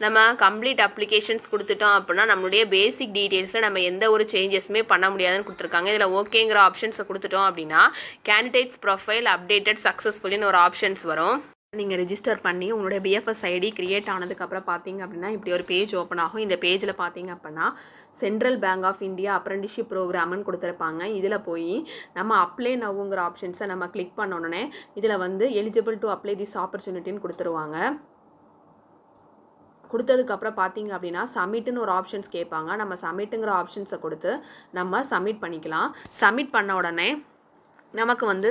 நம்ம கம்ப்ளீட் அப்ளிகேஷன்ஸ் கொடுத்துட்டோம் அப்படின்னா நம்மளுடைய பேசிக் டீட்டெயில்ஸில் நம்ம எந்த ஒரு சேஞ்சஸுமே பண்ண முடியாதுன்னு கொடுத்துருக்காங்க. இதில் ஓகேங்கிற ஆப்ஷன்ஸை கொடுத்துட்டோம் அப்படின்னா கேண்டிடேட்ஸ் ப்ரொஃபைல் அப்டேட்டட் சக்ஸஸ்ஃபுல்லின்னு ஒரு ஆப்ஷன்ஸ் வரும். நீங்கள் ரெஜிஸ்டர் பண்ணி உங்களுடைய பிஎஃப்எஸ் ஐடி கிரியேட் ஆனதுக்கப்புறம் பார்த்தீங்க அப்படின்னா இப்படி ஒரு பேஜ் ஓப்பன் ஆகும். இந்த பேஜில் பார்த்தீங்க அப்படின்னா central bank of India apprenticeship ப்ரோக்ராம்னு கொடுத்துருப்பாங்க. இதில் போய் நம்ம அப்ளை நவுங்கிற ஆப்ஷன்ஸை நம்ம கிளிக் பண்ண உடனே இதில் வந்து எலிஜிபிள் டு அப்ளை திஸ் ஆப்பர்ச்சுனிட்டின்னு கொடுத்துருவாங்க. கொடுத்ததுக்கப்புறம் பார்த்தீங்க அப்படின்னா சப்மிட்டுன்னு ஒரு ஆப்ஷன்ஸ் கேட்பாங்க. நம்ம சப்மிட்டுங்கிற ஆப்ஷன்ஸை கொடுத்து நம்ம சப்மிட் பண்ணிக்கலாம். சப்மிட் பண்ண உடனே நமக்கு வந்து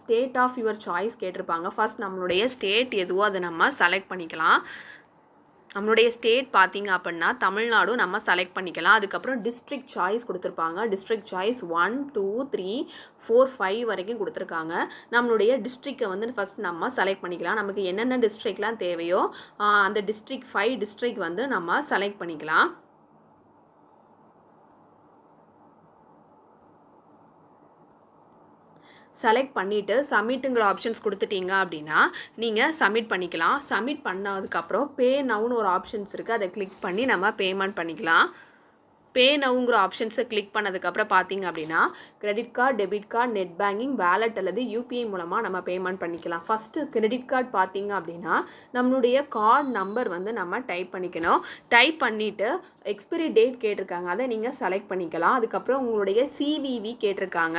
ஸ்டேட் ஆஃப் யுவர் சாய்ஸ் கேட்டிருப்பாங்க. ஃபர்ஸ்ட் நம்மளுடைய ஸ்டேட் எதுவோ அதை நம்ம செலக்ட் பண்ணிக்கலாம். நம்மளுடைய ஸ்டேட் பார்த்தீங்க அப்படின்னா தமிழ்நாடு நம்ம செலக்ட் பண்ணிக்கலாம். அதுக்கப்புறம் டிஸ்ட்ரிக்ட் சாய்ஸ் கொடுத்துருப்பாங்க. டிஸ்ட்ரிக்ட் சாய்ஸ் 1 2 3 4 5 வரைக்கும் கொடுத்துருக்காங்க. நம்மளுடைய டிஸ்ட்ரிக்டை வந்து ஃபஸ்ட் நம்ம செலக்ட் பண்ணிக்கலாம். நமக்கு என்னென்ன டிஸ்ட்ரிக்ட்லாம் தேவையோ அந்த டிஸ்ட்ரிக்ட் 5 டிஸ்ட்ரிக்ட் வந்து நம்ம செலக்ட் பண்ணிக்கலாம். செலக்ட் பண்ணிவிட்டு சப்மிட்டுங்கிற ஆப்ஷன்ஸ் கொடுத்துட்டீங்க அப்படின்னா நீங்கள் சப்மிட் பண்ணிக்கலாம். சப்மிட் பண்ணதுக்கப்புறம் பே நவுன்னு ஒரு ஆப்ஷன்ஸ் இருக்குது. அதை கிளிக் பண்ணி நம்ம பேமெண்ட் பண்ணிக்கலாம். பே நவுங்கிற ஆப்ஷன்ஸை கிளிக் பண்ணதுக்கப்புறம் பார்த்தீங்க அப்படின்னா credit card, debit card, net banking, wallet அல்லது யூபிஐ மூலமாக நம்ம பேமெண்ட் பண்ணிக்கலாம். ஃபஸ்ட்டு கிரெடிட் கார்டு பார்த்தீங்க அப்படின்னா நம்மளுடைய கார்டு நம்பர் வந்து நம்ம டைப் பண்ணிக்கணும். டைப் பண்ணிவிட்டு எக்ஸ்பிரி டேட் கேட்டிருக்காங்க, அதை நீங்கள் செலக்ட் பண்ணிக்கலாம். அதுக்கப்புறம் உங்களுடைய சிவிவி கேட்டிருக்காங்க.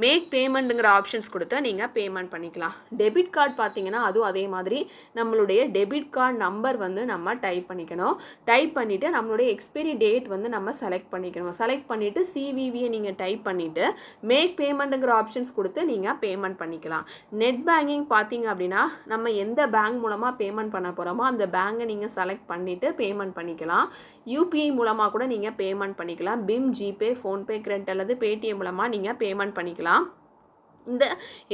மேக் பேமெண்ட்டுங்கிற ஆப்ஷன்ஸ் கொடுத்து நீங்கள் பேமெண்ட் பண்ணிக்கலாம். டெபிட் கார்டு பார்த்தீங்கன்னா அதுவும் அதே மாதிரி நம்மளுடைய டெபிட் கார்டு நம்பர் வந்து நம்ம டைப் பண்ணிக்கணும். டைப் பண்ணிவிட்டு நம்மளுடைய எக்ஸ்பிரி டேட் வந்து நம்ம செலக்ட் பண்ணிக்கணும். செலக்ட் பண்ணிவிட்டு சிவிவியை நீங்கள் டைப் பண்ணிவிட்டு மேக் பேமெண்ட்டுங்கிற ஆப்ஷன்ஸ் கொடுத்து நீங்கள் பேமெண்ட் பண்ணிக்கலாம். நெட் பேங்கிங் பார்த்தீங்க அப்படின்னா நம்ம எந்த பேங்க் மூலமாக பேமெண்ட் பண்ண போகிறோமோ அந்த பேங்கை நீங்கள் செலக்ட் பண்ணிவிட்டு பேமெண்ட் பண்ணிக்கலாம். யூபிஐ மூலமாக கூட நீங்கள் பேமெண்ட் பண்ணிக்கலாம். பிம், ஜிபே, ஃபோன்பே, கிரெடிட் அல்லது பேடிஎம் மூலமாக நீங்கள் பேமெண்ட் பண்ணிக்கலாம். இந்த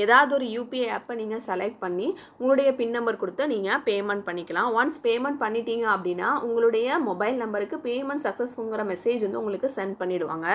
ஏதாவது ஒரு யூபிஐ ஆப்பை நீங்கள் செலக்ட் பண்ணி உங்களுடைய பின் நம்பர் கொடுத்து நீங்கள் பேமெண்ட் பண்ணிக்கலாம். ஒன்ஸ் பேமெண்ட் பண்ணிட்டீங்க அப்படின்னா உங்களுடைய மொபைல் நம்பருக்கு பேமெண்ட் சக்ஸஸ்ஃபுல்ங்கிற மெசேஜ் வந்து உங்களுக்கு சென்ட் பண்ணிவிடுவாங்க.